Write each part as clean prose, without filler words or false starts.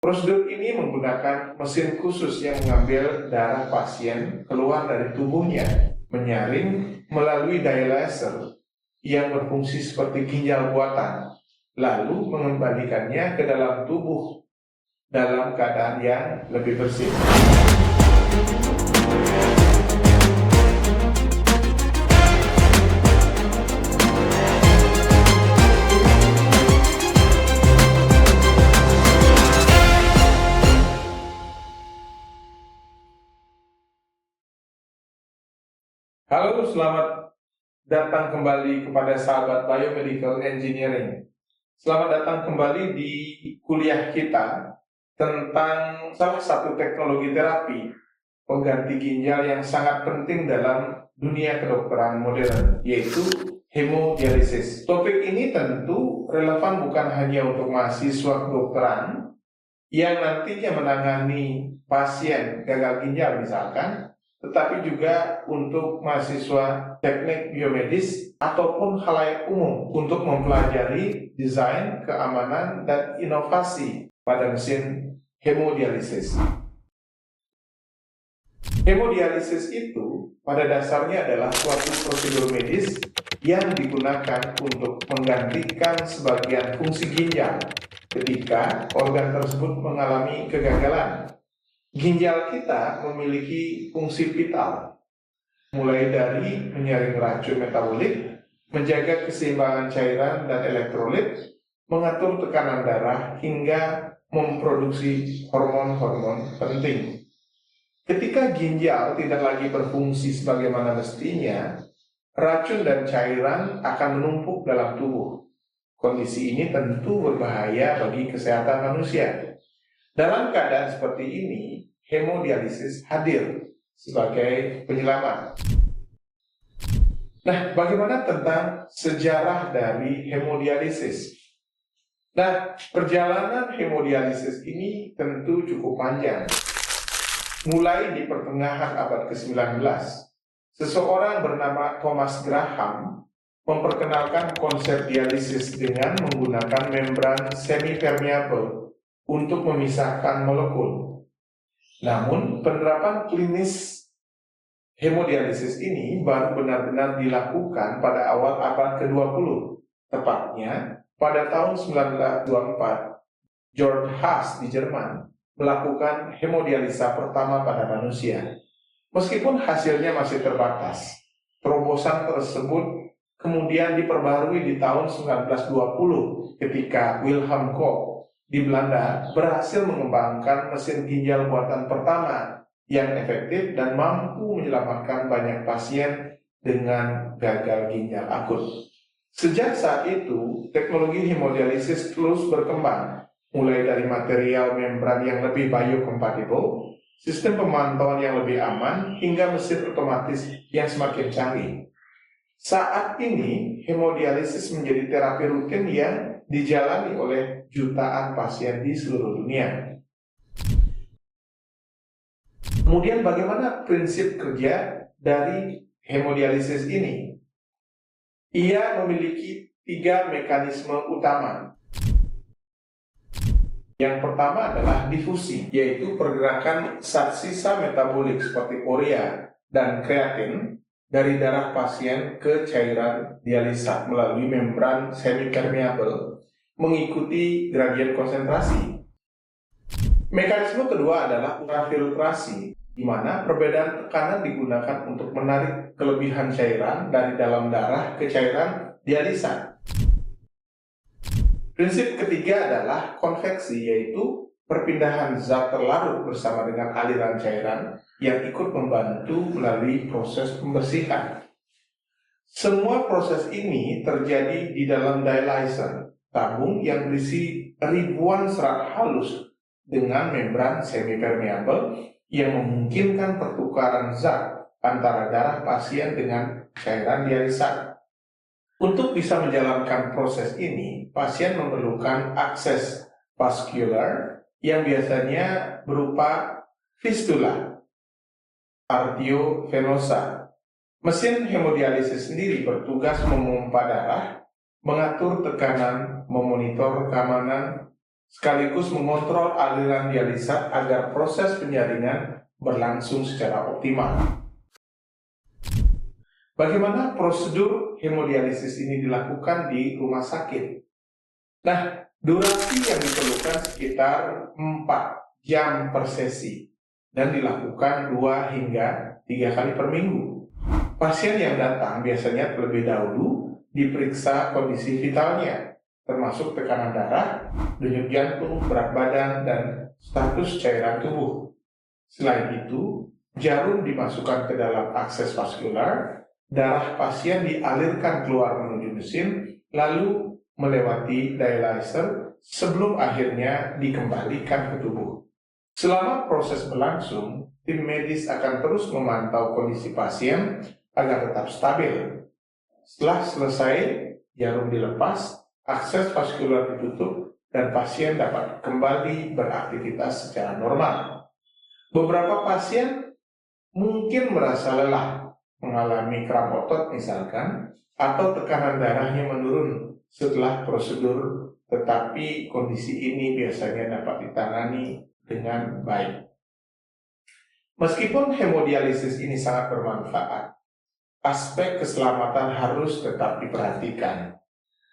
Prosedur ini menggunakan mesin khusus yang mengambil darah pasien keluar dari tubuhnya, menyaring melalui dialyzer yang berfungsi seperti ginjal buatan, lalu mengembalikannya ke dalam tubuh dalam keadaan yang lebih bersih. Halo, selamat datang kembali kepada sahabat Biomedical Engineering. Selamat datang kembali di kuliah kita tentang salah satu teknologi terapi pengganti ginjal yang sangat penting dalam dunia kedokteran modern, yaitu hemodialisis. Topik ini tentu relevan bukan hanya untuk mahasiswa kedokteran yang nantinya menangani pasien gagal ginjal misalkan, tetapi juga untuk mahasiswa teknik biomedis ataupun khalayak umum untuk mempelajari desain, keamanan, dan inovasi pada mesin hemodialisis. Hemodialisis itu pada dasarnya adalah suatu prosedur medis yang digunakan untuk menggantikan sebagian fungsi ginjal ketika organ tersebut mengalami kegagalan. Ginjal kita memiliki fungsi vital, mulai dari menyaring racun metabolik, menjaga keseimbangan cairan dan elektrolit, mengatur tekanan darah, hingga memproduksi hormon-hormon penting. Ketika ginjal tidak lagi berfungsi sebagaimana mestinya, racun dan cairan akan menumpuk dalam tubuh. Kondisi ini tentu berbahaya bagi kesehatan manusia. Dalam keadaan seperti ini, hemodialisis hadir sebagai penyelamat. Nah, bagaimana tentang sejarah dari hemodialisis? Nah, perjalanan hemodialisis ini tentu cukup panjang. Mulai di pertengahan abad ke-19, seseorang bernama Thomas Graham memperkenalkan konsep dialisis dengan menggunakan membran semi-permeable untuk memisahkan molekul. Namun, penerapan klinis hemodialisis ini baru benar-benar dilakukan pada awal abad ke-20. Tepatnya, pada tahun 1924, George Haas di Jerman melakukan hemodialisa pertama pada manusia. Meskipun hasilnya masih terbatas, terobosan tersebut kemudian diperbarui di tahun 1920 ketika Wilhelm Koch di Belanda berhasil mengembangkan mesin ginjal buatan pertama yang efektif dan mampu menyelamatkan banyak pasien dengan gagal ginjal akut. Sejak saat itu, teknologi hemodialisis terus berkembang, mulai dari material membran yang lebih biocompatible, sistem pemantauan yang lebih aman, hingga mesin otomatis yang semakin canggih. Saat ini, hemodialisis menjadi terapi rutin yang dijalani oleh jutaan pasien di seluruh dunia. Kemudian bagaimana prinsip kerja dari hemodialisis ini? Ia memiliki 3 mekanisme utama. Yang pertama adalah difusi, yaitu pergerakan zat sisa metabolik seperti urea dan kreatin dari darah pasien ke cairan dialisa melalui membran semi-permeable mengikuti gradien konsentrasi. Mekanisme kedua adalah ultrafiltrasi, di mana perbedaan tekanan digunakan untuk menarik kelebihan cairan dari dalam darah ke cairan dialisa. Prinsip ketiga adalah konveksi, yaitu perpindahan zat terlarut bersama dengan aliran cairan yang ikut membantu melalui proses pembersihan. Semua proses ini terjadi di dalam dialyzer, tabung yang berisi ribuan serat halus dengan membran semi-permeable yang memungkinkan pertukaran zat antara darah pasien dengan cairan dialisa. Untuk bisa menjalankan proses ini, pasien memerlukan akses vaskular yang biasanya berupa fistula arteriovenosa. Mesin hemodialisis sendiri bertugas memompa darah, mengatur tekanan, memonitor keamanan, sekaligus mengontrol aliran dialisa agar proses penyaringan berlangsung secara optimal. Bagaimana prosedur hemodialisis ini dilakukan di rumah sakit? Nah, durasi yang diperlukan sekitar 4 jam per sesi dan dilakukan 2 hingga 3 kali per minggu. Pasien yang datang biasanya terlebih dahulu diperiksa kondisi vitalnya, termasuk tekanan darah, denyut jantung, berat badan, dan status cairan tubuh. Selain itu, jarum dimasukkan ke dalam akses vaskular, darah pasien dialirkan keluar menuju mesin, lalu melewati dialyzer sebelum akhirnya dikembalikan ke tubuh. Selama proses berlangsung, tim medis akan terus memantau kondisi pasien agar tetap stabil. Setelah selesai, jarum dilepas, akses vaskular ditutup, dan pasien dapat kembali beraktivitas secara normal. Beberapa pasien mungkin merasa lelah, mengalami kram otot misalkan, atau tekanan darahnya menurun setelah prosedur, tetapi kondisi ini biasanya dapat ditangani dengan baik. Meskipun hemodialisis ini sangat bermanfaat, aspek keselamatan harus tetap diperhatikan.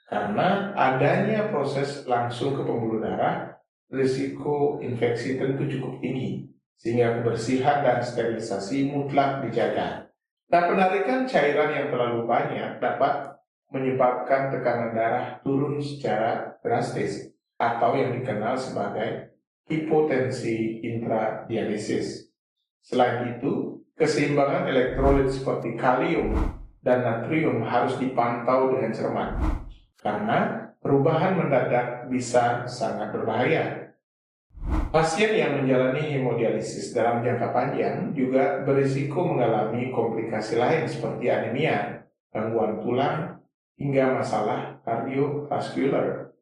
Karena adanya proses langsung ke pembuluh darah, risiko infeksi tentu cukup tinggi, sehingga kebersihan dan sterilisasi mutlak dijaga. Nah, penarikan cairan yang terlalu banyak dapat menyebabkan tekanan darah turun secara drastis, atau yang dikenal sebagai hipotensi intradialisis. Selain itu, keseimbangan elektrolit seperti kalium dan natrium harus dipantau dengan cermat, karena perubahan mendadak bisa sangat berbahaya. Pasien yang menjalani hemodialisis dalam jangka panjang juga berisiko mengalami komplikasi lain seperti anemia, gangguan tulang, hingga masalah kardiovaskular.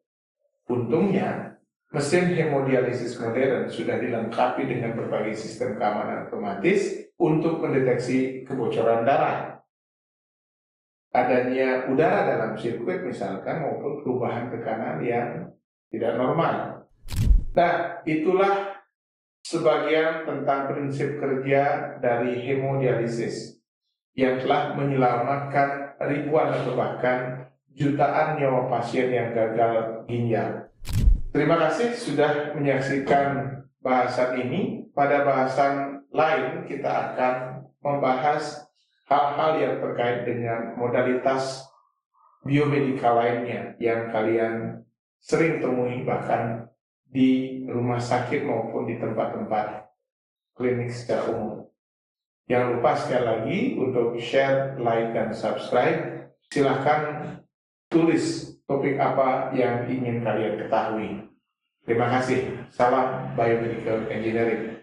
Untungnya, mesin hemodialisis modern sudah dilengkapi dengan berbagai sistem keamanan otomatis untuk mendeteksi kebocoran darah, adanya udara dalam sirkuit misalkan, maupun perubahan tekanan yang tidak normal. Nah, itulah sebagian tentang prinsip kerja dari hemodialisis yang telah menyelamatkan ribuan atau bahkan jutaan nyawa pasien yang gagal ginjal. Terima kasih sudah menyaksikan bahasan ini. Pada bahasan lain kita akan membahas hal-hal yang terkait dengan modalitas biomedikal lainnya yang kalian sering temui bahkan di rumah sakit maupun di tempat-tempat klinik secara umum. Jangan lupa sekali lagi untuk share, like, dan subscribe. Silahkan tulis topik apa yang ingin kalian ketahui. Terima kasih. Salam Biomedical Engineering.